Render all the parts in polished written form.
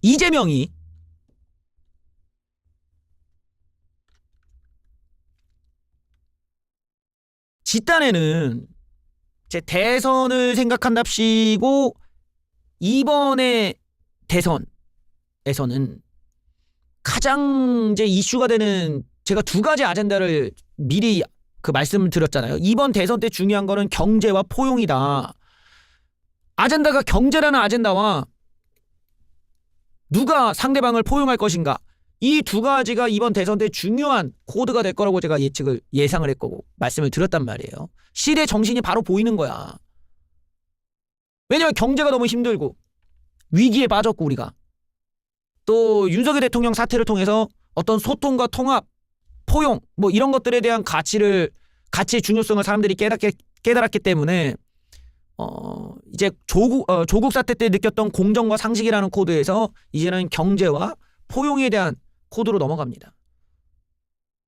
이재명이 집단에는 제 대선을 생각한답시고 이번에 대선에서는 가장 이제 이슈가 되는 제가 두 가지 아젠다를 미리 그 말씀을 드렸잖아요. 이번 대선 때 중요한 거는 경제와 포용이다. 아젠다가 경제라는 아젠다와 누가 상대방을 포용할 것인가, 이 두 가지가 이번 대선 때 중요한 코드가 될 거라고 제가 예상을 했고 말씀을 드렸단 말이에요. 시대 정신이 바로 보이는 거야. 왜냐면 경제가 너무 힘들고 위기에 빠졌고, 우리가 또 윤석열 대통령 사태를 통해서 어떤 소통과 통합, 포용 뭐 이런 것들에 대한 가치의 중요성을 사람들이 깨달았기 때문에 이제 조국 사태 때 느꼈던 공정과 상식이라는 코드에서 이제는 경제와 포용에 대한 코드로 넘어갑니다.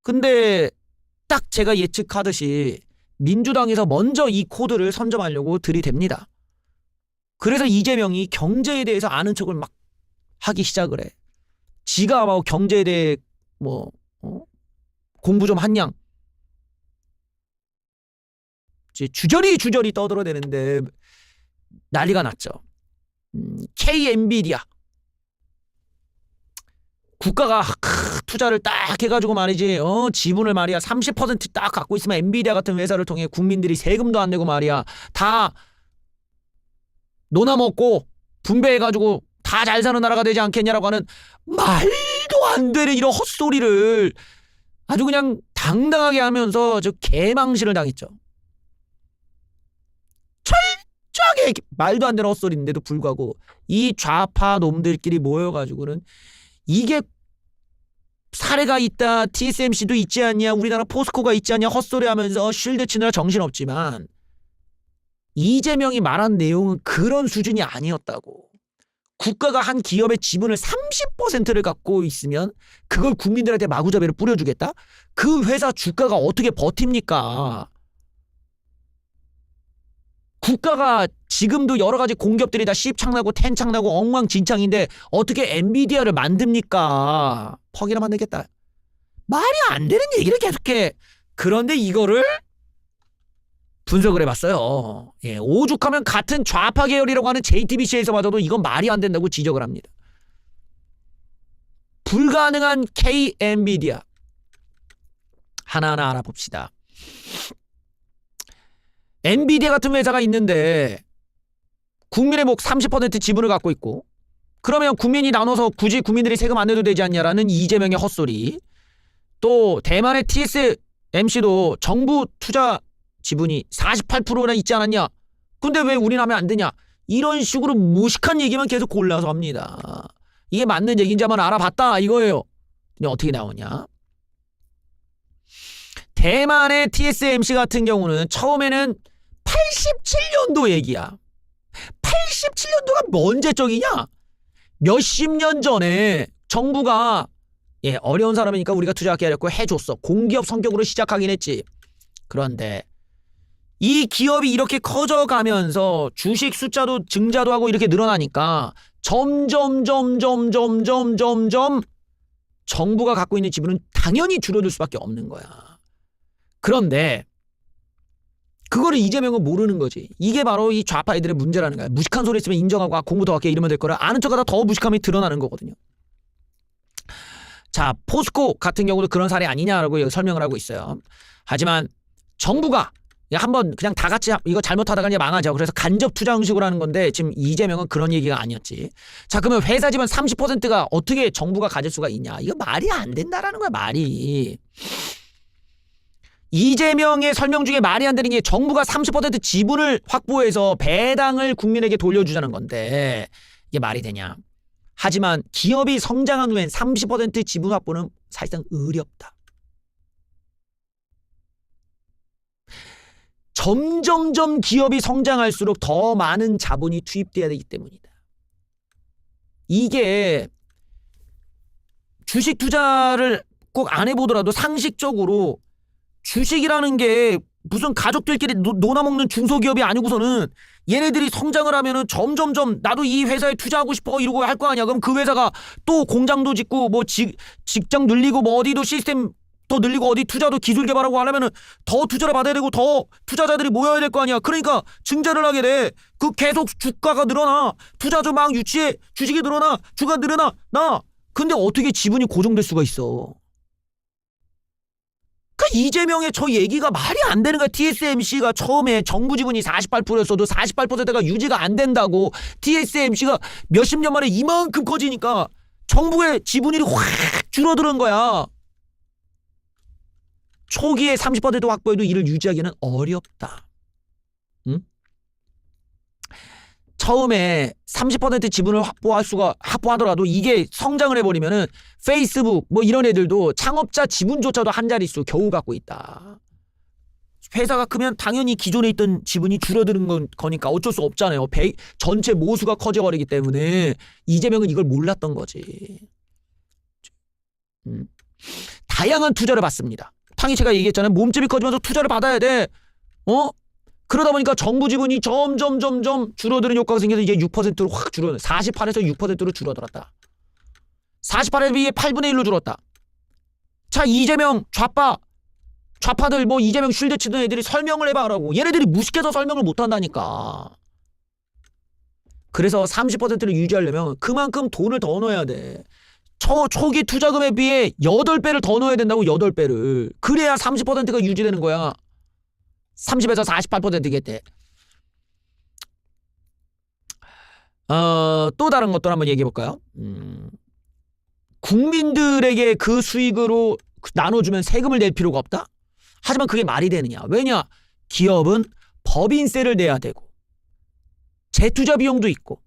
근데 딱 제가 예측하듯이 민주당에서 먼저 이 코드를 선점하려고 들이댑니다. 그래서 이재명이 경제에 대해서 아는 척을 막 하기 시작을 해. 지가 뭐 경제에 대해 공부 좀 한양 주저리 떠들어대는데 난리가 났죠. K 엔비디아 국가가 투자를 딱 해가지고 말이지, 지분을 말이야 30% 딱 갖고 있으면 엔비디아 같은 회사를 통해 국민들이 세금도 안 내고 말이야 다 논아먹고 분배해가지고 다 잘 사는 나라가 되지 않겠냐라고 하는 말도 안 되는 이런 헛소리를 아주 그냥 당당하게 하면서 저 개망신을 당했죠. 철저하게 말도 안 되는 헛소리인데도 불구하고 이 좌파 놈들끼리 모여가지고는 이게 사례가 있다, TSMC도 있지 않냐, 우리나라 포스코가 있지 않냐 헛소리 하면서 쉴드 치느라 정신없지만 이재명이 말한 내용은 그런 수준이 아니었다고. 국가가 한 기업의 지분을 30%를 갖고 있으면 그걸 국민들한테 마구잡이로 뿌려주겠다? 그 회사 주가가 어떻게 버팁니까? 국가가 지금도 여러 가지 공기업들이 다 시입창나고 텐창나고 엉망진창인데 어떻게 엔비디아를 만듭니까? 퍽이나 만들겠다. 말이 안 되는 얘기를 계속해. 그런데 이거를 분석을 해봤어요. 예, 오죽하면 같은 좌파 계열이라고 하는 JTBC에서마저도 이건 말이 안 된다고 지적을 합니다. 불가능한 K 엔비디아 하나하나 알아봅시다. 엔비디아 같은 회사가 있는데 국민의 목 30% 지분을 갖고 있고, 그러면 국민이 나눠서 굳이 국민들이 세금 안 내도 되지 않냐라는 이재명의 헛소리. 또 대만의 TSMC도 정부 투자 지분이 48%나 있지 않았냐? 근데 왜 우리는 하면 안 되냐? 이런 식으로 무식한 얘기만 계속 골라서 합니다. 이게 맞는 얘기인지 한번 알아봤다 이거예요. 근데 어떻게 나오냐? 대만의 TSMC 같은 경우는 처음에는 87년도 얘기야. 87년도가 언제적이냐? 몇십 년 전에 정부가 어려운 사람이니까 우리가 투자하게 하려고 해줬어. 공기업 성격으로 시작하긴 했지. 그런데 이 기업이 이렇게 커져가면서 주식 숫자도 증자도 하고 이렇게 늘어나니까 점점 정부가 갖고 있는 지분은 당연히 줄어들 수밖에 없는 거야. 그런데 그거를 이재명은 모르는 거지. 이게 바로 이 좌파 애들의 문제라는 거야. 무식한 소리 했으면 인정하고 공부 더 할게 이러면 될 거라. 아는 척하다 더 무식함이 드러나는 거거든요. 자, 포스코 같은 경우도 그런 사례 아니냐라고 여기 설명을 하고 있어요. 하지만 정부가 한번 그냥 다 같이 이거 잘못하다가 이제 망하죠. 그래서 간접 투자 형식으로 하는 건데 지금 이재명은 그런 얘기가 아니었지. 자, 그러면 회사 지분 30%가 어떻게 정부가 가질 수가 있냐? 이거 말이 안 된다라는 거야, 말이. 이재명의 설명 중에 말이 안 되는 게 정부가 30% 지분을 확보해서 배당을 국민에게 돌려주자는 건데 이게 말이 되냐? 하지만 기업이 성장한 후엔 30% 지분 확보는 사실상 어렵다. 점점점 기업이 성장할수록 더 많은 자본이 투입돼야 되기 때문이다. 이게 주식 투자를 꼭 안 해보더라도 상식적으로 주식이라는 게 무슨 가족들끼리 놀아먹는 중소기업이 아니고서는 얘네들이 성장을 하면은 점점점 나도 이 회사에 투자하고 싶어 이러고 할 거 아니야. 그럼 그 회사가 또 공장도 짓고 뭐 직장 늘리고 뭐 어디도 시스템 더 늘리고 어디 투자도 기술 개발하고 하려면은 더 투자를 받아야 되고 더 투자자들이 모여야 될 거 아니야. 그러니까 증자를 하게 돼. 그 계속 주가가 늘어나. 투자주 막 유치해. 주식이 늘어나. 주가 늘어나. 근데 어떻게 지분이 고정될 수가 있어? 그러니까 이재명의 저 얘기가 말이 안 되는 거야. TSMC가 처음에 정부 지분이 48%였어도 48%가 유지가 안 된다고. TSMC가 몇십 년 만에 이만큼 커지니까 정부의 지분율이 확 줄어드는 거야. 초기에 30% 확보해도 이를 유지하기는 어렵다. 응? 처음에 30% 지분을 확보하더라도 이게 성장을 해버리면은 페이스북 뭐 이런 애들도 창업자 지분조차도 한 자릿수 겨우 갖고 있다. 회사가 크면 당연히 기존에 있던 지분이 줄어드는 거니까 어쩔 수 없잖아요. 전체 모수가 커져버리기 때문에 이재명은 이걸 몰랐던 거지. 다양한 투자를 받습니다. 당연히 제가 얘기했잖아요. 몸집이 커지면서 투자를 받아야 돼. 그러다 보니까 정부 지분이 점점 줄어드는 효과가 생겨서 이제 6%로 확 줄어들어. 48에서 6%로 줄어들었다. 48에 비해 8분의 1로 줄었다. 자, 이재명 좌파들 뭐 이재명 쉴드 치던 애들이 설명을 해봐라고. 얘네들이 무식해서 설명을 못한다니까. 그래서 30%를 유지하려면 그만큼 돈을 더 넣어야 돼. 초기 투자금에 비해 8배를 더 넣어야 된다고. 8배를. 그래야 30%가 유지되는 거야. 30에서 48%겠대. 또 다른 것도 한번 얘기해 볼까요? 국민들에게 그 수익으로 나눠주면 세금을 낼 필요가 없다? 하지만 그게 말이 되느냐? 왜냐? 기업은 법인세를 내야 되고 재투자 비용도 있고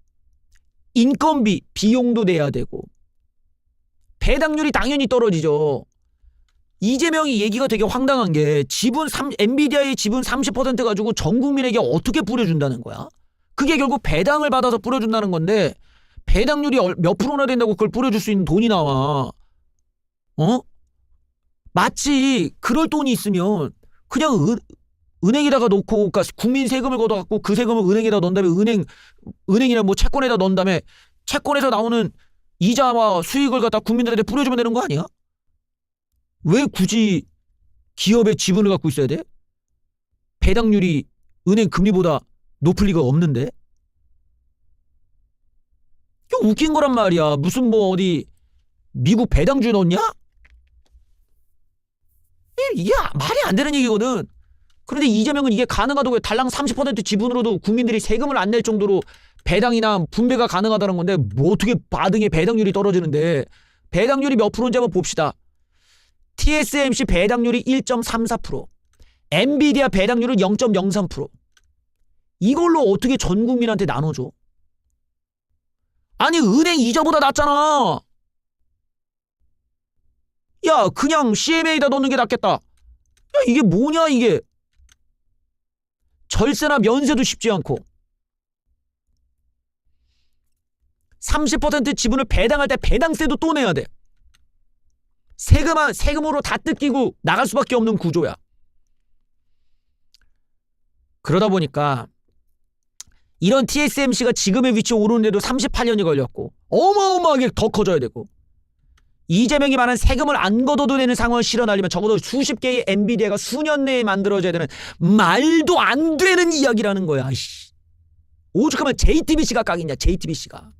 인건비 비용도 내야 되고 배당률이 당연히 떨어지죠. 이재명이 얘기가 되게 황당한 게 엔비디아의 지분 30% 가지고 전 국민에게 어떻게 뿌려준다는 거야? 그게 결국 배당을 받아서 뿌려준다는 건데 배당률이 몇 프로나 된다고 그걸 뿌려줄 수 있는 돈이 나와. 마치 그럴 돈이 있으면 그냥 은행에다가 놓고, 그러니까 국민 세금을 걷어갖고 그 세금을 은행에다 넣은 다음에 은행이나 뭐 채권에다 넣은 다음에 채권에서 나오는 이자와 수익을 갖다 국민들한테 뿌려주면 되는 거 아니야? 왜 굳이 기업의 지분을 갖고 있어야 돼? 배당률이 은행 금리보다 높을 리가 없는데? 이거 웃긴 거란 말이야. 무슨 뭐 어디 미국 배당주 넣었냐? 이게 말이 안 되는 얘기거든. 그런데 이재명은 이게 가능하다고. 달랑 30% 지분으로도 국민들이 세금을 안 낼 정도로 배당이나 분배가 가능하다는 건데 뭐 어떻게 바등의 배당률이 떨어지는데. 배당률이 몇 프로인지 한번 봅시다. TSMC 배당률이 1.34%, 엔비디아 배당률은 0.03%. 이걸로 어떻게 전 국민한테 나눠줘? 아니 은행 이자보다 낫잖아. 야 그냥 CMA에다 넣는 게 낫겠다. 야 이게 뭐냐 이게. 절세나 면세도 쉽지 않고 30% 지분을 배당할 때 배당세도 또 내야 돼. 세금으로 다 뜯기고 나갈 수밖에 없는 구조야. 그러다 보니까 이런 TSMC가 지금의 위치에 오르는데도 38년이 걸렸고 어마어마하게 더 커져야 되고 이재명이 말한 세금을 안 걷어도 되는 상황을 실현하려면 적어도 수십 개의 엔비디아가 수년 내에 만들어져야 되는 말도 안 되는 이야기라는 거야. 오죽하면 JTBC가 깍이냐. JTBC가.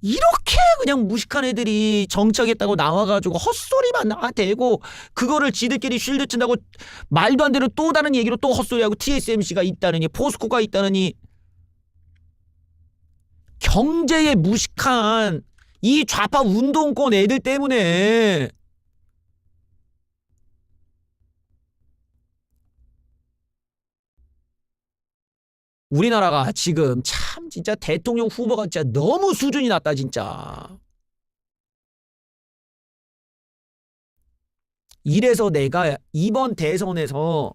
이렇게 그냥 무식한 애들이 정치하겠다고 나와가지고 헛소리만 대고 그거를 지들끼리 쉴드 친다고 말도 안 되는 또 다른 얘기로 또 헛소리하고 TSMC가 있다느니 포스코가 있다느니. 경제에 무식한 이 좌파 운동권 애들 때문에 우리나라가 지금 참 진짜 대통령 후보가 진짜 너무 수준이 낮다 진짜. 이래서 내가 이번 대선에서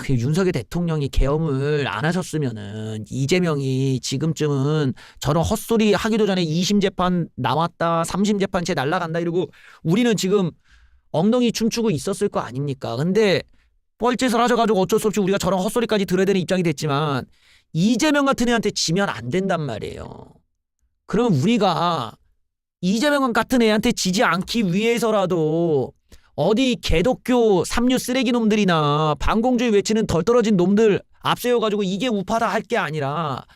윤석열 대통령이 계엄을 안 하셨으면은 이재명이 지금쯤은 저런 헛소리 하기도 전에 2심 재판 남았다 3심 재판 채 날라간다 이러고 우리는 지금 엉덩이 춤추고 있었을 거 아닙니까? 근데 뻘짓을 하셔가지고 어쩔 수 없이 우리가 저런 헛소리까지 들어야 되는 입장이 됐지만 이재명 같은 애한테 지면 안 된단 말이에요. 그럼 우리가 이재명 같은 애한테 지지 않기 위해서라도 어디 개독교 삼류 쓰레기 놈들이나 반공주의 외치는 덜 떨어진 놈들 앞세워가지고 이게 우파다 할 게 아니라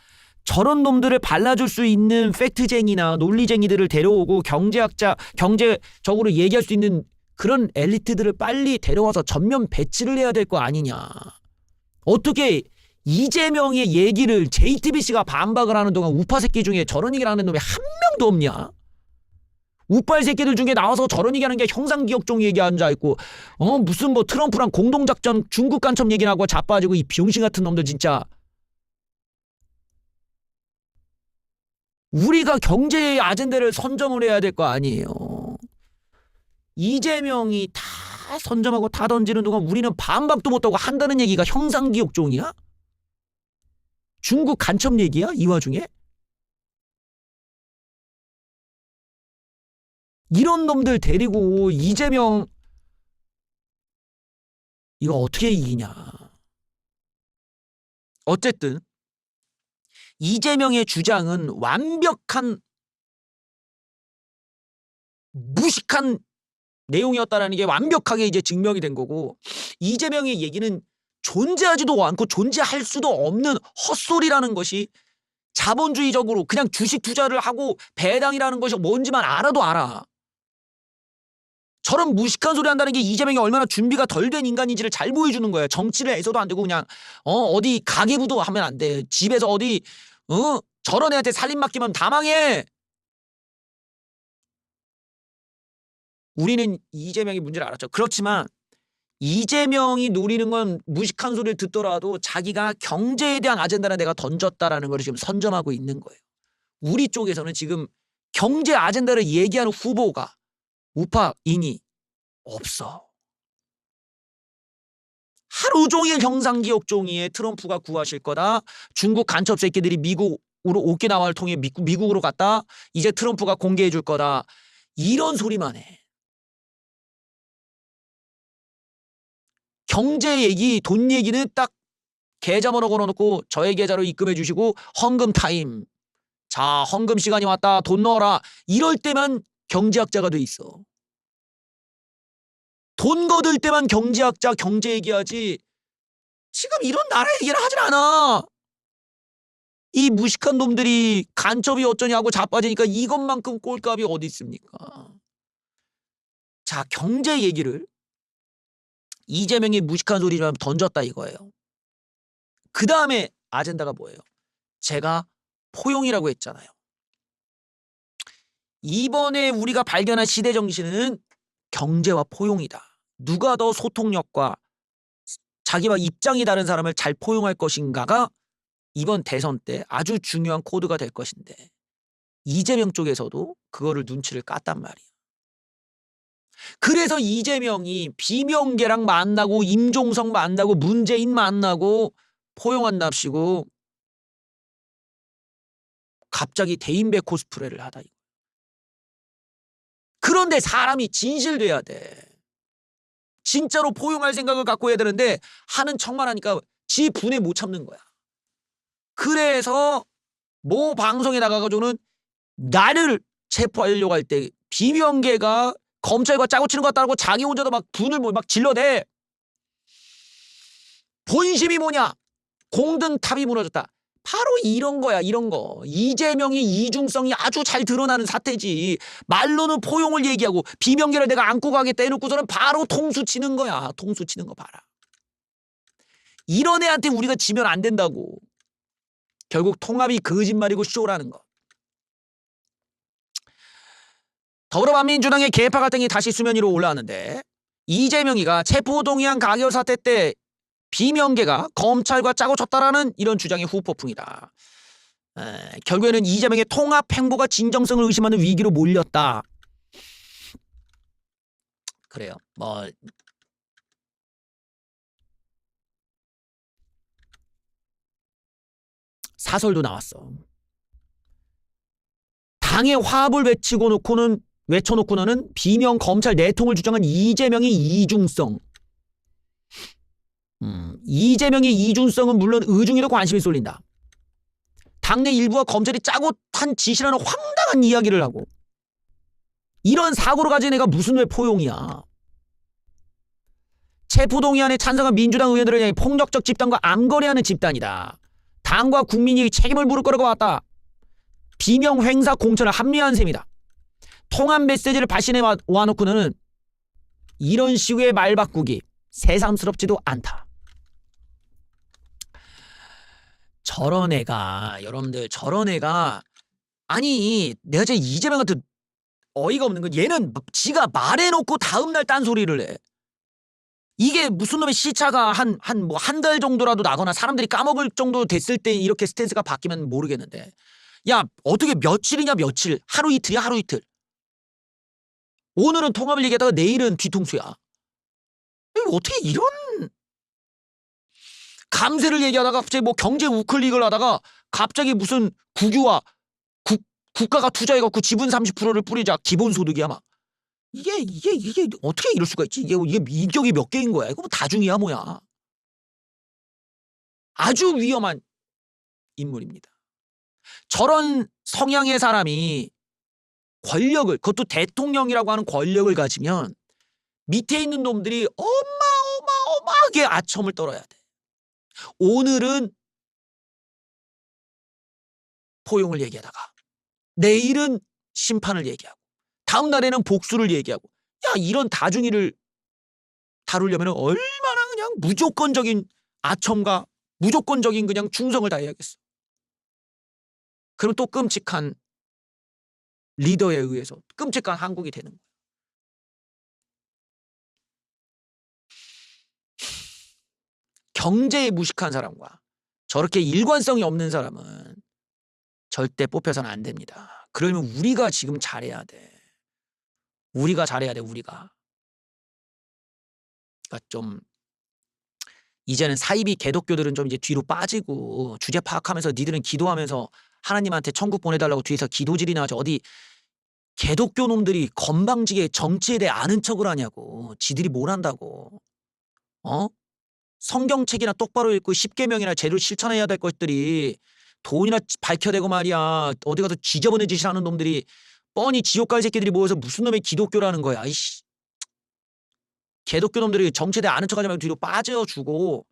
저런 놈들을 발라줄 수 있는 팩트쟁이나 논리쟁이들을 데려오고 경제적으로 얘기할 수 있는 그런 엘리트들을 빨리 데려와서 전면 배치를 해야 될 거 아니냐. 어떻게 이재명의 얘기를 JTBC가 반박을 하는 동안 우파 새끼 중에 저런 얘기를 하는 놈이 한 명도 없냐? 우빨 새끼들 중에 나와서 저런 얘기하는 게 형상기억종 얘기 앉아있고 무슨 뭐 트럼프랑 공동작전 중국 간첩 얘기를 하고 자빠지고 이 병신 같은 놈들 진짜. 우리가 경제의 아젠다를 선점을 해야 될 거 아니에요. 이재명이 다 선점하고 다 던지는 동안 우리는 반박도 못하고 한다는 얘기가 형상기억종이야? 중국 간첩 얘기야? 이 와중에? 이런 놈들 데리고 이재명 이거 어떻게 이기냐. 어쨌든 이재명의 주장은 완벽한 무식한 내용이었다라는 게 완벽하게 이제 증명이 된 거고 이재명의 얘기는 존재하지도 않고 존재할 수도 없는 헛소리라는 것이 자본주의적으로 그냥 주식 투자를 하고 배당이라는 것이 뭔지만 알아도 알아. 저런 무식한 소리 한다는 게 이재명이 얼마나 준비가 덜 된 인간인지를 잘 보여주는 거예요. 정치를 해서도 안 되고 그냥 어디 가계부도 하면 안 돼. 집에서 어디 저런 애한테 살림 맡기면 다 망해. 우리는 이재명이 문제를 알았죠. 그렇지만 이재명이 노리는 건 무식한 소리를 듣더라도 자기가 경제에 대한 아젠다를 내가 던졌다라는 걸 지금 선점하고 있는 거예요. 우리 쪽에서는 지금 경제 아젠다를 얘기하는 후보가 우파인이 없어. 하루 종일 형상기억종이에 트럼프가 구하실 거다. 중국 간첩 새끼들이 미국으로 오키나와를 통해 미국으로 갔다. 이제 트럼프가 공개해 줄 거다. 이런 소리만 해. 경제 얘기, 돈 얘기는 딱 계좌번호 걸어놓고 저의 계좌로 입금해 주시고 헌금 타임. 자, 헌금 시간이 왔다. 돈 넣어라. 이럴 때만 경제학자가 돼 있어. 돈 거둘 때만 경제학자 경제 얘기하지 지금 이런 나라 얘기를 하질 않아. 이 무식한 놈들이 간첩이 어쩌냐고 자빠지니까 이것만큼 꼴값이 어디 있습니까? 자, 경제 얘기를 이재명이 무식한 소리 좀 던졌다 이거예요. 그 다음에 아젠다가 뭐예요? 제가 포용이라고 했잖아요. 이번에 우리가 발견한 시대 정신은 경제와 포용이다. 누가 더 소통력과 자기와 입장이 다른 사람을 잘 포용할 것인가가 이번 대선 때 아주 중요한 코드가 될 것인데 이재명 쪽에서도 그거를 눈치를 깠단 말이야. 그래서 이재명이 비명계랑 만나고 임종석 만나고 문재인 만나고 포용한답시고 갑자기 대인배 코스프레를 하다. 그런데 사람이 진실돼야 돼. 진짜로 포용할 생각을 갖고 해야 되는데 하는 척만 하니까 지 분에 못 참는 거야. 그래서 뭐 방송에 나가가지고는 나를 체포하려고 할 때 비명계가 검찰과 짜고 치는 것 같다고 자기 혼자도 막 분을 막 질러대. 본심이 뭐냐? 공든탑이 무너졌다. 바로 이런 거야, 이런 거. 이재명이 이중성이 아주 잘 드러나는 사태지. 말로는 포용을 얘기하고 비명계를 내가 안고 가겠다 해놓고서는 바로 통수 치는 거야. 통수 치는 거 봐라. 이런 애한테 우리가 지면 안 된다고. 결국 통합이 거짓말이고 쇼라는 거. 더불어민주당의 계파 갈등이 다시 수면 위로 올라왔는데 이재명이가 체포동의안 가결 사태 때 비명계가 검찰과 짜고 쳤다라는 이런 주장이 후폭풍이다. 결국에는 이재명의 통합 행보가 진정성을 의심하는 위기로 몰렸다. 그래요. 뭐 사설도 나왔어. 당의 화합을 외치고 놓고는 외쳐놓고는 비명 검찰 내통을 주장한 이재명의 이중성. 이재명의 이중성은 물론 의중에도 관심이 쏠린다. 당내 일부와 검찰이 짜고 탄 짓이라는 황당한 이야기를 하고 이런 사고를 가진 애가 무슨 왜 포용이야. 체포동의안에 찬성한 민주당 의원들을 향해 폭력적 집단과 암거래하는 집단이다. 당과 국민이 책임을 물을 거라고 왔다. 비명 횡사 공천을 합리화한 셈이다. 통합 메시지를 발신해 와놓고는 이런 식의 말 바꾸기 새삼스럽지도 않다. 저런 애가 여러분들 저런 애가 아니 내가 진짜 이재명한테 어이가 없는 건 얘는 지가 말해놓고 다음날 딴소리를 해. 이게 무슨 놈의 시차가 한 달 정도라도 나거나 사람들이 까먹을 정도 됐을 때 이렇게 스탠스가 바뀌면 모르겠는데 야 어떻게 며칠이냐 며칠 하루 이틀이야 하루 이틀 오늘은 통합을 얘기하다가 내일은 뒤통수야. 어떻게 이런 감세를 얘기하다가 갑자기 뭐 경제 우클릭을 하다가 갑자기 무슨 국유화 국가가 투자해갖고 지분 30%를 뿌리자 기본소득이야 막. 이게 어떻게 이럴 수가 있지? 이게 인격이 몇 개인 거야? 이거 뭐 다중이야 뭐야? 아주 위험한 인물입니다. 저런 성향의 사람이 권력을 그것도 대통령이라고 하는 권력을 가지면 밑에 있는 놈들이 어마어마하게 아첨을 떨어야 돼. 오늘은 포용을 얘기하다가 내일은 심판을 얘기하고 다음 날에는 복수를 얘기하고 야 이런 다중이를 다루려면 얼마나 그냥 무조건적인 아첨과 무조건적인 그냥 충성을 다해야겠어. 그럼 또 끔찍한 리더에 의해서 끔찍한 한국이 되는 거야. 경제에 무식한 사람과 저렇게 일관성이 없는 사람은 절대 뽑혀서는 안 됩니다. 그러면 우리가 지금 잘해야 돼. 우리가 잘해야 돼. 우리가. 그러니까 좀 이제는 사이비 개독교들은 좀 이제 뒤로 빠지고 주제 파악하면서 니들은 기도하면서 하나님한테 천국 보내달라고 뒤에서 기도질이나 하죠. 어디 개독교 놈들이 건방지게 정치에 대해 아는 척을 하냐고. 지들이 뭘 한다고. 성경책이나 똑바로 읽고 10계명이나 제대로 실천해야 될 것들이 돈이나 밝혀대고 말이야. 어디 가서 지저분한 짓을 하는 놈들이 뻔히 지옥 갈 새끼들이 모여서 무슨 놈의 기독교라는 거야. 이씨. 개독교 놈들이 정치에 대해 아는 척하지 말고 뒤로 빠져주고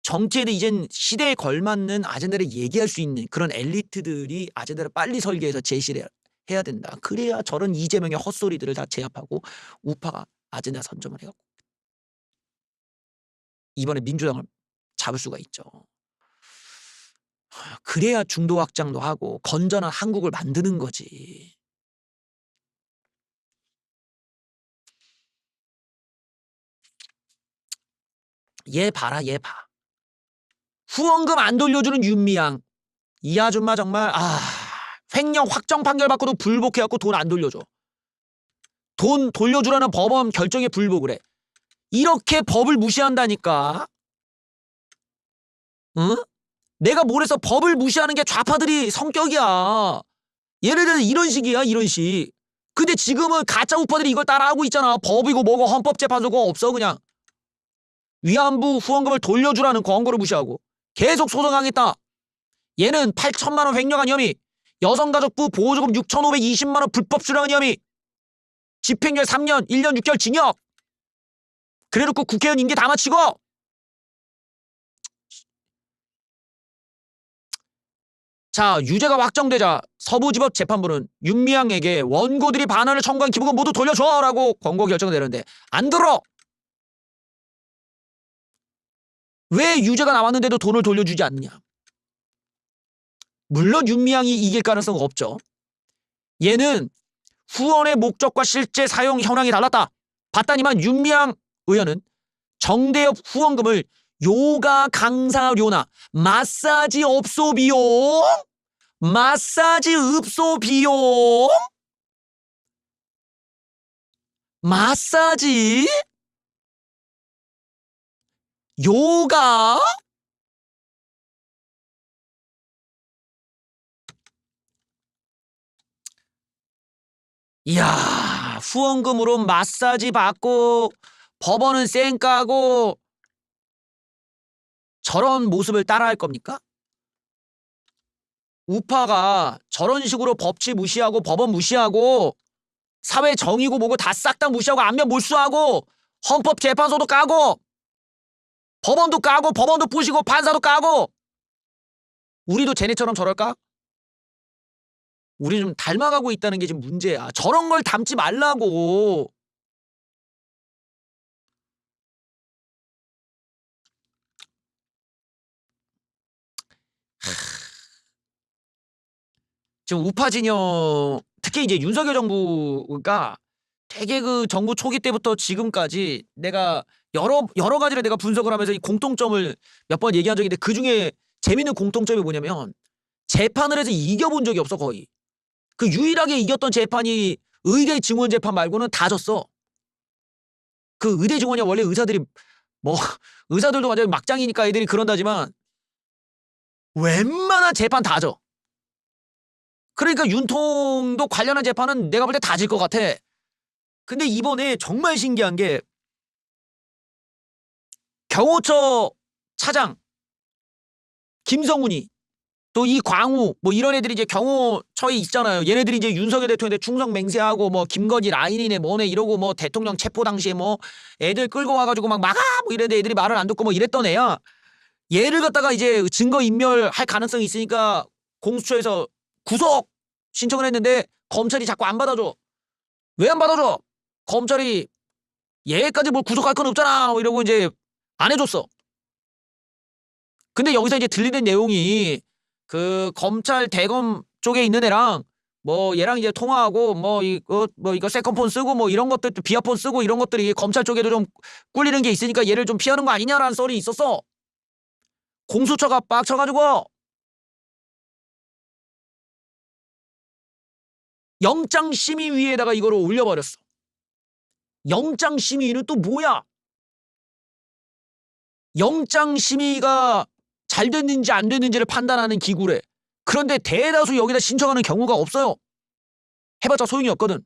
정치에 대해 이젠 시대에 걸맞는 아젠다를 얘기할 수 있는 그런 엘리트들이 아젠다를 빨리 설계해서 제시를 해야 된다. 그래야 저런 이재명의 헛소리들을 다 제압하고 우파가 아젠다 선점을 해갖고 이번에 민주당을 잡을 수가 있죠. 그래야 중도 확장도 하고 건전한 한국을 만드는 거지. 얘 봐라 얘 봐. 후원금 안 돌려주는 윤미향. 이 아줌마 정말 횡령 확정 판결 받고도 불복해갖고 돈 안 돌려줘. 돈 돌려주라는 법원 결정에 불복을 해. 이렇게 법을 무시한다니까. 응? 내가 뭐래서 법을 무시하는 게 좌파들이 성격이야. 예를 들어서 이런 식이야 이런 식. 근데 지금은 가짜 우파들이 이걸 따라하고 있잖아. 법이고 뭐고 헌법재판소가 없어 그냥. 위안부 후원금을 돌려주라는 권고를 무시하고 계속 소송하겠다. 얘는 8천만 원 횡령한 혐의, 여성가족부 보조금 6,520만 원 불법 수령한 혐의, 집행유예 3년 1년 6개월 징역. 그래놓고 국회의원 임기 다 마치고 자 유죄가 확정되자 서부지법 재판부는 윤미향에게 원고들이 반환을 청구한 기부금 모두 돌려줘라고 권고 결정을 내렸는데 안 들어. 왜 유죄가 나왔는데도 돈을 돌려주지 않느냐. 물론 윤미향이 이길 가능성은 없죠. 얘는 후원의 목적과 실제 사용 현황이 달랐다. 봤다니만 윤미향 의원은 정대협 후원금을 요가 강사료나 마사지 업소 비용, 마사지 읍소 비용, 마사지, 요가, 이야. 후원금으로 마사지 받고 법원은 쌩 까고 저런 모습을 따라할 겁니까? 우파가 저런 식으로 법치 무시하고 법원 무시하고 사회 정의고 뭐고 다 싹 다 무시하고 안면 몰수하고 헌법재판소도 까고 법원도 까고 법원도 부시고 판사도 까고 우리도 쟤네처럼 저럴까? 우리 좀 닮아가고 있다는 게 지금 문제야. 저런 걸 닮지 말라고. 지금 우파 진영 특히 이제 윤석열 정부가 되게 그 정부 초기 때부터 지금까지 내가 여러 가지를 내가 분석을 하면서 이 공통점을 몇 번 얘기한 적이 있는데 그중에 재밌는 공통점이 뭐냐면 재판을 해서 이겨본 적이 없어 거의. 그 유일하게 이겼던 재판이 의대 증원 재판 말고는 다 졌어. 그 의대 증원이야 원래 의사들이 뭐 의사들도 완전히 막장이니까 애들이 그런다지만 웬만한 재판 다 져. 그러니까 윤통도 관련한 재판은 내가 볼 때 다 질 것 같아. 근데 이번에 정말 신기한 게 경호처 차장 김성훈이 또 이 광우 뭐 이런 애들이 이제 경호처에 있잖아요. 얘네들이 이제 윤석열 대통령한테 충성 맹세하고 뭐 김건희 라인이네 뭐네 이러고 뭐 대통령 체포 당시에 뭐 애들 끌고 와가지고 막 막아 뭐 이랬는데 애들이 말을 안 듣고 뭐 이랬던 애야. 얘를 갖다가 이제 증거 인멸할 가능성이 있으니까 공수처에서 구속 신청을 했는데 검찰이 자꾸 안 받아줘. 왜 안 받아줘? 검찰이 얘까지 뭘 구속할 건 없잖아 뭐 이러고 이제 안 해줬어. 근데 여기서 이제 들리는 내용이 그 검찰 대검 쪽에 있는 애랑 뭐 얘랑 이제 통화하고 뭐 이거 세컨폰 쓰고 뭐 이런 것들 비아폰 쓰고 이런 것들이 검찰 쪽에도 좀 꿀리는 게 있으니까 얘를 좀 피하는 거 아니냐라는 썰이 있었어. 공수처가 빡쳐가지고 영장심의위에다가 이거를 올려버렸어. 영장심의위는 또 뭐야? 영장심의가 잘 됐는지 안 됐는지를 판단하는 기구래. 그런데 대다수 여기다 신청하는 경우가 없어요. 해봤자 소용이 없거든.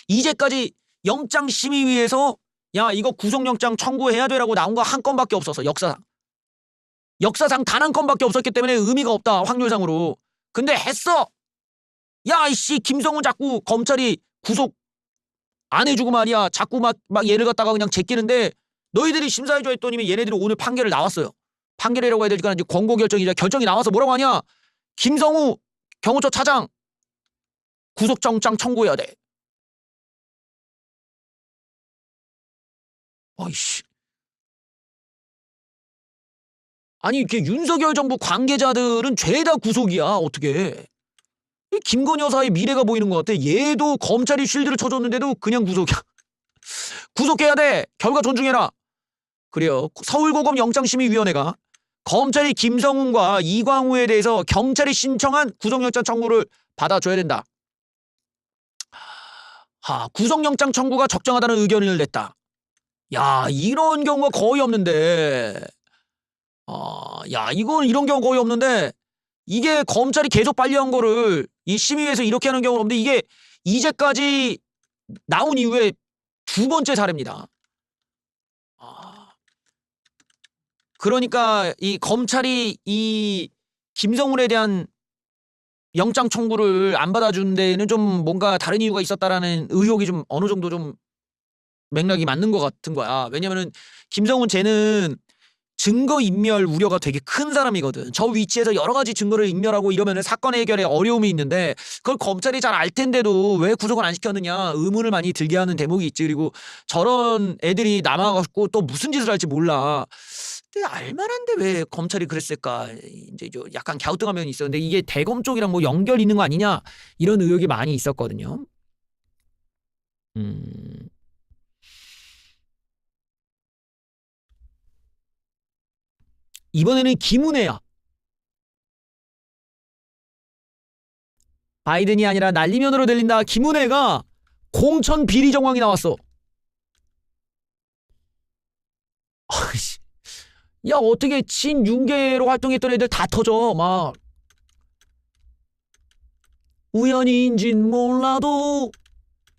이제까지 영장심의위에서 야 이거 구속영장 청구해야 되라고 나온 거 한 건밖에 없었어. 역사상 단 한 건밖에 없었기 때문에 의미가 없다. 확률상으로. 근데 했어. 야 이씨 김성훈 자꾸 검찰이 구속 안 해주고 말이야. 자꾸 막 얘를 갖다가 그냥 제끼는데 너희들이 심사해줘 했더니 얘네들이 오늘 판결을 나왔어요. 판결이라고 해야 될까 이제 권고 결정이 나와서 뭐라고 하냐? 김성우 경호처 차장 구속영장 청구해야 돼. 아이씨. 아니 이렇게 윤석열 정부 관계자들은 죄다 구속이야. 어떻게? 김건희 여사의 미래가 보이는 것 같아. 얘도 검찰이 쉴드를 쳐줬는데도 그냥 구속이야. 구속해야 돼. 결과 존중해라. 그래요. 서울고검 영장심의위원회가 검찰이 김성훈과 이광우에 대해서 경찰이 신청한 구속영장 청구를 받아줘야 된다. 구속영장 청구가 적정하다는 의견을 냈다. 야 이런 경우가 거의 없는데 이런 경우 거의 없는데 이게 검찰이 계속 빨리한 거를 이 심의위에서 이렇게 하는 경우는 없는데 이게 이제까지 나온 이후에 두 번째 사례입니다. 그러니까 이 검찰이 이 김성훈에 대한 영장 청구를 안 받아준 데는 좀 뭔가 다른 이유가 있었다라는 의혹이 좀 어느 정도 좀 맥락이 맞는 것 같은 거야. 왜냐면은 김성훈 쟤는 증거 인멸 우려가 되게 큰 사람이거든. 저 위치에서 여러 가지 증거를 인멸하고 이러면은 사건 해결에 어려움이 있는데 그걸 검찰이 잘 알 텐데도 왜 구속을 안 시켰느냐 의문을 많이 들게 하는 대목이 있지. 그리고 저런 애들이 남아갖고 또 무슨 짓을 할지 몰라. 근데 알만한데 왜 검찰이 그랬을까? 이제 약간 갸우뚱한 면이 있었는데 이게 대검 쪽이랑 뭐 연결 있는 거 아니냐 이런 의혹이 많이 있었거든요. 이번에는 김은혜야. 바이든이 아니라 날리면으로 들린다. 김은혜가 공천 비리 정황이 나왔어. 야 어떻게 친윤계로 활동했던 애들 다 터져. 막 우연인진 몰라도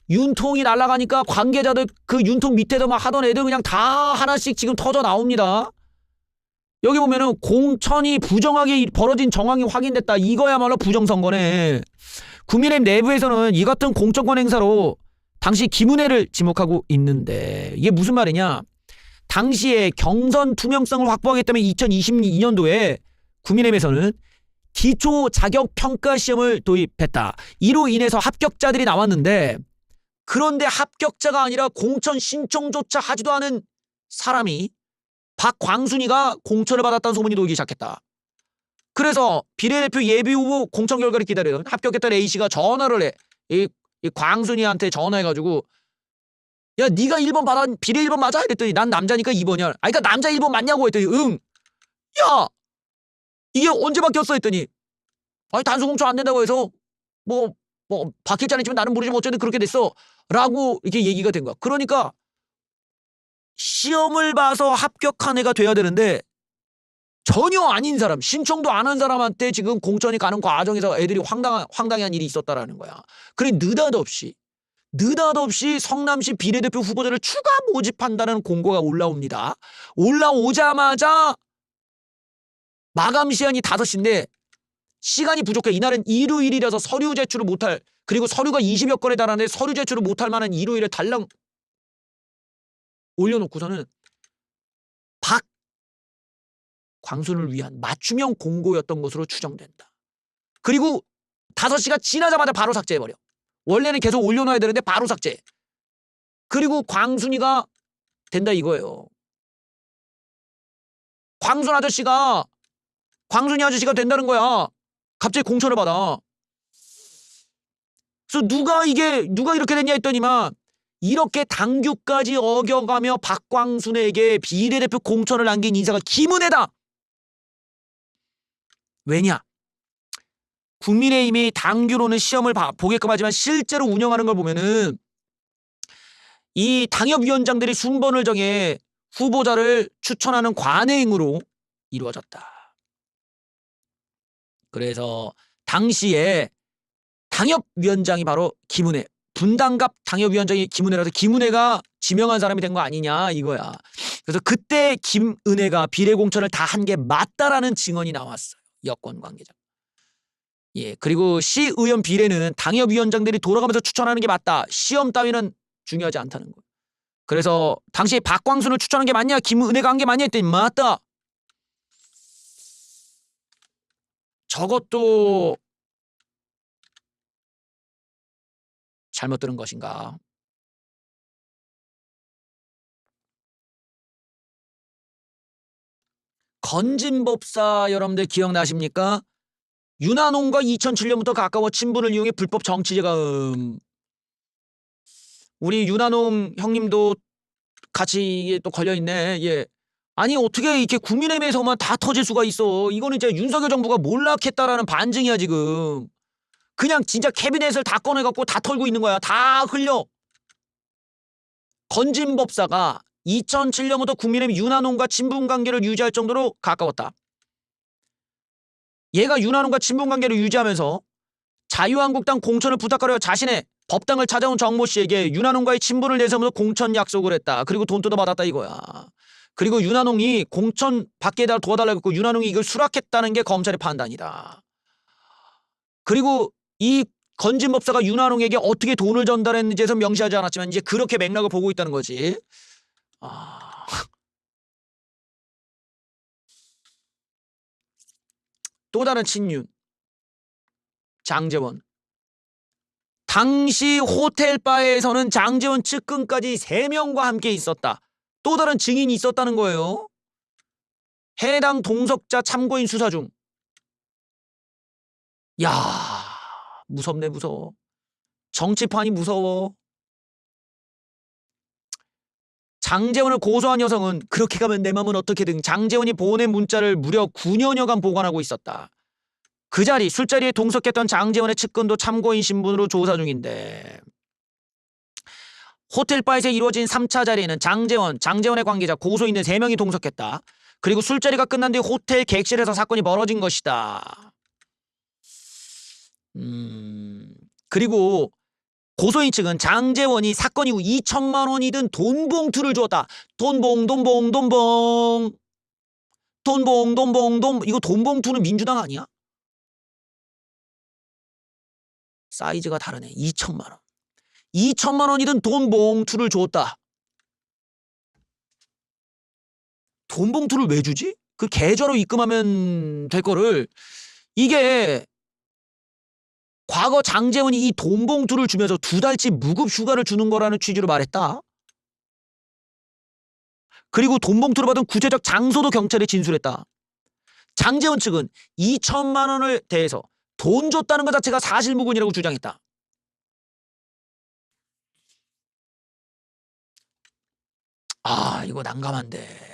윤통이 날아가니까 관계자들 그 윤통 밑에서 막 하던 애들 그냥 다 하나씩 지금 터져 나옵니다. 여기 보면은 공천이 부정하게 벌어진 정황이 확인됐다. 이거야말로 부정선거네. 국민의힘 내부에서는 이 같은 공천권 행사로 당시 김은혜를 지목하고 있는데 이게 무슨 말이냐. 당시에 경선 투명성을 확보하기 때문에 2022년도에 국민의힘에서는 기초 자격 평가 시험을 도입했다. 이로 인해서 합격자들이 나왔는데 그런데 합격자가 아니라 공천 신청조차 하지도 않은 사람이 박광순이가 공천을 받았다는 소문이 돌기 시작했다. 그래서 비례대표 예비후보 공천 결과를 기다리던 합격했던 A씨가 전화를 해. 이 광순이한테 전화해가지고 야 네가 1번 받아 비례 1번 맞아? 이랬더니 난 남자니까 2번이야. 아니 그러니까 남자 1번 맞냐고 했더니 응. 야 이게 언제 바뀌었어 했더니 아니 단수 공천 안 된다고 해서 뭐 바뀔지 안 했지만 나는 모르지만 어쨌든 그렇게 됐어 라고 이렇게 얘기가 된 거야. 그러니까 시험을 봐서 합격한 애가 돼야 되는데 전혀 아닌 사람, 신청도 안 한 사람한테 지금 공천이 가는 과정에서 애들이 황당한 일이 있었다라는 거야. 그래 느닷없이 성남시 비례대표 후보자를 추가 모집한다는 공고가 올라옵니다. 올라오자마자 마감 시간이 5시인데 시간이 부족해. 이날은 일요일이라서 서류 제출을 못할, 그리고 서류가 20여 건에 달하는데 서류 제출을 못할 만한 일요일에 달랑 올려놓고서는 박광순을 위한 맞춤형 공고였던 것으로 추정된다. 그리고 5시가 지나자마자 바로 삭제해버려. 원래는 계속 올려놔야 되는데 바로 삭제. 그리고 광순이가 된다 이거예요. 광순이 아저씨가 된다는 거야. 갑자기 공천을 받아. 그래서 누가 이렇게 됐냐 했더니만 이렇게 당규까지 어겨가며 박광순에게 비례대표 공천을 남긴 인사가 김은혜다. 왜냐? 국민의힘이 당규로는 시험을 보게끔 하지만 실제로 운영하는 걸 보면은 이 당협위원장들이 순번을 정해 후보자를 추천하는 관행으로 이루어졌다. 그래서 당시에 당협위원장이 바로 김은혜, 분당갑 당협위원장이 김은혜라서 김은혜가 지명한 사람이 된 거 아니냐 이거야. 그래서 그때 김은혜가 비례공천을 다 한 게 맞다라는 증언이 나왔어요. 여권 관계자. 예, 그리고 시의원 비례는 당협위원장들이 돌아가면서 추천하는 게 맞다. 시험 따위는 중요하지 않다는 거예요. 그래서 당시 박광순을 추천한 게 맞냐? 김은혜가 한 게 맞냐? 했더니 맞다. 저것도 잘못 들은 것인가? 건진법사 여러분들 기억나십니까? 윤한홍과 2007년부터 가까워 친분을 이용해 불법 정치자금. 우리 윤한홍 형님도 같이 또 걸려있네. 예. 아니 어떻게 이렇게 국민의힘에서만 다 터질 수가 있어. 이거는 이제 윤석열 정부가 몰락했다라는 반증이야 지금. 그냥 진짜 캐비넷을 다 꺼내갖고 다 털고 있는 거야. 다 흘려. 건진법사가 2007년부터 국민의힘 윤한홍과 친분관계를 유지할 정도로 가까웠다. 얘가 윤한홍과 친분관계를 유지하면서 자유한국당 공천을 부탁하려 자신의 법당을 찾아온 정모 씨에게 윤한홍과의 친분을 내세우면서 공천 약속을 했다. 그리고 돈 뜯어받았다 이거야. 그리고 윤한홍이 공천 받게 해달라 도와달라고 했고 윤한홍이 이걸 수락했다는 게 검찰의 판단이다. 그리고 이 건진법사가 윤한홍에게 어떻게 돈을 전달했는지에서 명시하지 않았지만 이제 그렇게 맥락을 보고 있다는 거지. 또 다른 친윤 장제원. 당시 호텔바에서는 장제원 측근까지 3명과 함께 있었다. 또 다른 증인이 있었다는 거예요. 해당 동석자 참고인 수사 중. 야, 무섭네 무서워. 정치판이 무서워. 장제원을 고소한 여성은 그렇게 가면 내 맘은 어떻게든 장제원이 보낸 문자를 무려 9년여간 보관하고 있었다. 그 자리 술자리에 동석했던 장제원의 측근도 참고인 신분으로 조사 중인데 호텔바에서 이루어진 3차 자리에는 장제원의 관계자, 고소인들 3명이 동석했다. 그리고 술자리가 끝난 뒤 호텔 객실에서 사건이 벌어진 것이다. 그리고 고소인 측은 장제원이 사건 이후 2천만 원이 든 돈봉투를 주었다. 돈봉. 이거 돈봉투는 민주당 아니야? 사이즈가 다르네. 2천만 원. 2천만 원이 든 돈봉투를 주었다. 돈봉투를 왜 주지? 그 계좌로 입금하면 될 거를. 이게 과거 장제원이 이 돈봉투를 주면서 2달치 무급 휴가를 주는 거라는 취지로 말했다. 그리고 돈봉투를 받은 구체적 장소도 경찰에 진술했다. 장제원 측은 2천만 원을 대해서 돈 줬다는 것 자체가 사실무근이라고 주장했다. 아, 이거 난감한데.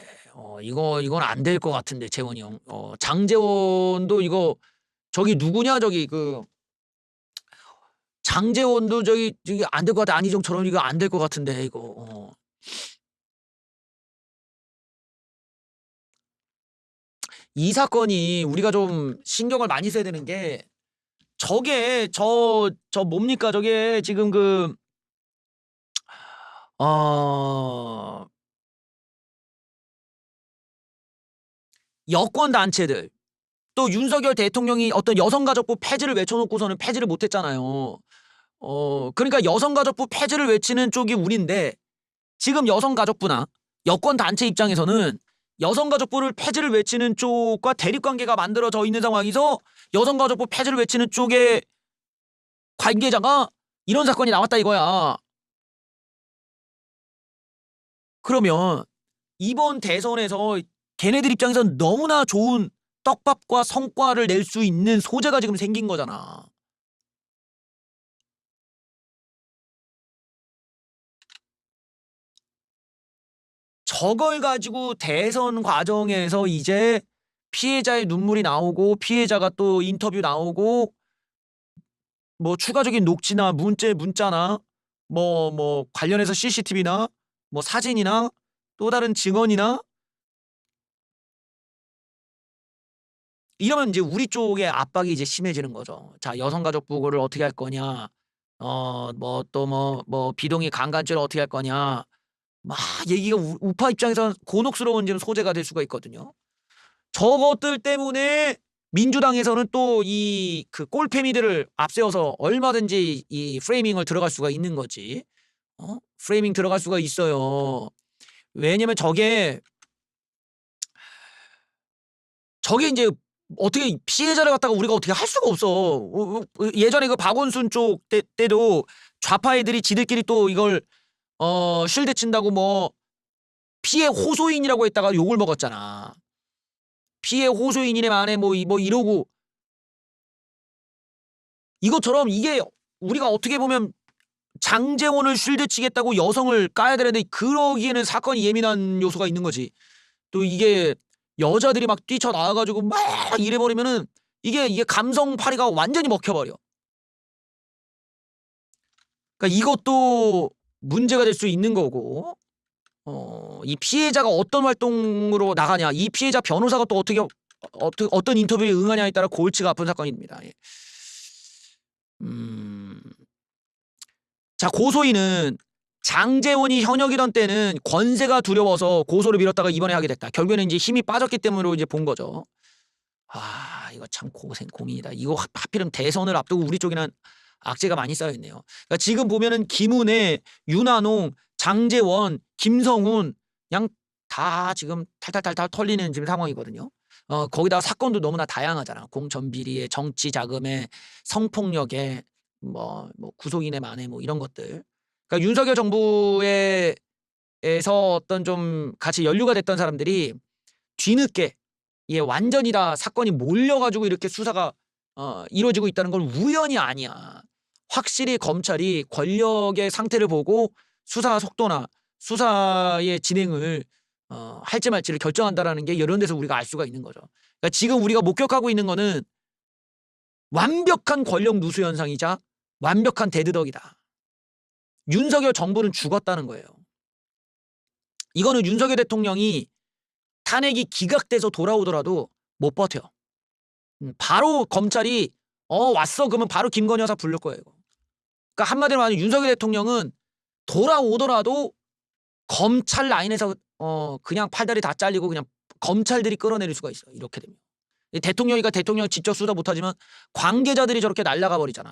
이건 안 될 것 같은데, 재원이 형. 장제원도 이거, 저기 누구냐, 저기, 장제원도 저기 안 될 것 같아. 안희정처럼 이거 안 될 것 같은데, 이거. 이 사건이 우리가 좀 신경을 많이 써야 되는 게, 저게, 뭡니까? 저게 지금 여권 단체들, 또 윤석열 대통령이 어떤 여성가족부 폐지를 외쳐놓고서는 폐지를 못했잖아요. 그러니까 여성가족부 폐지를 외치는 쪽이 우린데, 지금 여성가족부나 여권 단체 입장에서는 여성가족부를 폐지를 외치는 쪽과 대립관계가 만들어져 있는 상황에서 여성가족부 폐지를 외치는 쪽의 관계자가 이런 사건이 나왔다 이거야. 그러면 이번 대선에서 걔네들 입장에서는 너무나 좋은 떡밥과 성과를 낼 수 있는 소재가 지금 생긴 거잖아. 저걸 가지고 대선 과정에서 이제 피해자의 눈물이 나오고 피해자가 또 인터뷰 나오고 뭐 추가적인 녹취나 문자나 뭐 관련해서 CCTV나 뭐 사진이나 또 다른 증언이나 이러면 이제 우리 쪽의 압박이 이제 심해지는 거죠. 자, 여성가족부를 어떻게 할 거냐, 뭐 비동의 강간죄를 어떻게 할 거냐, 막 얘기가 우파 입장에서는 곤혹스러운 지금 소재가 될 수가 있거든요. 저것들 때문에 민주당에서는 또 이 꼴패미들을 앞세워서 얼마든지 이 프레이밍을 들어갈 수가 있는 거지. 프레이밍 들어갈 수가 있어요. 왜냐면 저게 이제 어떻게 피해자를 갖다가 우리가 어떻게 할 수가 없어. 예전에 박원순 쪽 때도 좌파 애들이 지들끼리 또 이걸 쉴드 친다고 뭐 피해 호소인이라고 했다가 욕을 먹었잖아. 피해 호소인이네 만에 뭐 이러고 이것처럼 이게 우리가 어떻게 보면 장제원을 쉴드 치겠다고 여성을 까야 되는데 그러기에는 사건이 예민한 요소가 있는 거지. 또 이게 여자들이 막 뛰쳐나와가지고 막 이래버리면은 이게 감성파리가 완전히 먹혀버려. 그러니까 이것도 문제가 될 수 있는 거고, 이 피해자가 어떤 활동으로 나가냐, 이 피해자 변호사가 또 어떤 인터뷰에 응하냐에 따라 골치가 아픈 사건입니다. 예. 자, 고소인은 장제원이 현역이던 때는 권세가 두려워서 고소를 미뤘다가 이번에 하게 됐다. 결국에는 이제 힘이 빠졌기 때문에 이제 본 거죠. 아, 이거 참 고민이다. 이거 하필이면 대선을 앞두고 우리 쪽에는 악재가 많이 쌓여있네요. 그러니까 지금 보면은 김은혜, 윤한홍, 장제원, 김성훈 그냥 다 지금 탈탈탈탈 털리는 지금 상황이거든요. 거기다가 사건도 너무나 다양하잖아. 공천비리에, 정치 자금에, 성폭력에, 뭐 구속인의 만에 뭐 이런 것들. 그러니까 윤석열 정부에서 어떤 좀 같이 연루가 됐던 사람들이 뒤늦게 완전히 다 사건이 몰려가지고 이렇게 수사가 이루어지고 있다는 건 우연이 아니야. 확실히 검찰이 권력의 상태를 보고 수사 속도나 수사의 진행을 할지 말지를 결정한다라는 게 이런 데서 우리가 알 수가 있는 거죠. 그러니까 지금 우리가 목격하고 있는 거는 완벽한 권력 누수 현상이자 완벽한 데드덕이다. 윤석열 정부는 죽었다는 거예요. 이거는 윤석열 대통령이 탄핵이 기각돼서 돌아오더라도 못 버텨. 바로 검찰이 왔어 그러면 바로 김건희 여사 부를 거예요. 그러니까 한마디로 말하면 윤석열 대통령은 돌아오더라도 검찰 라인에서 그냥 팔다리 다 잘리고 그냥 검찰들이 끌어내릴 수가 있어. 이렇게 되면. 대통령이니까 대통령 직접 수사 못하지만 관계자들이 저렇게 날아가 버리잖아.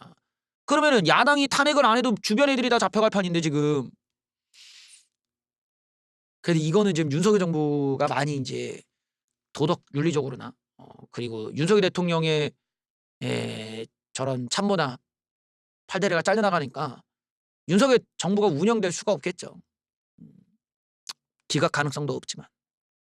그러면은 야당이 탄핵을 안 해도 주변 애들이 다 잡혀갈 판인데 지금. 그래도 이거는 지금 윤석열 정부가 많이 이제 도덕 윤리적으로나 그리고 윤석열 대통령의 저런 참모나 팔다리가 잘려나가니까 윤석열 정부가 운영될 수가 없겠죠. 기각 가능성도 없지만.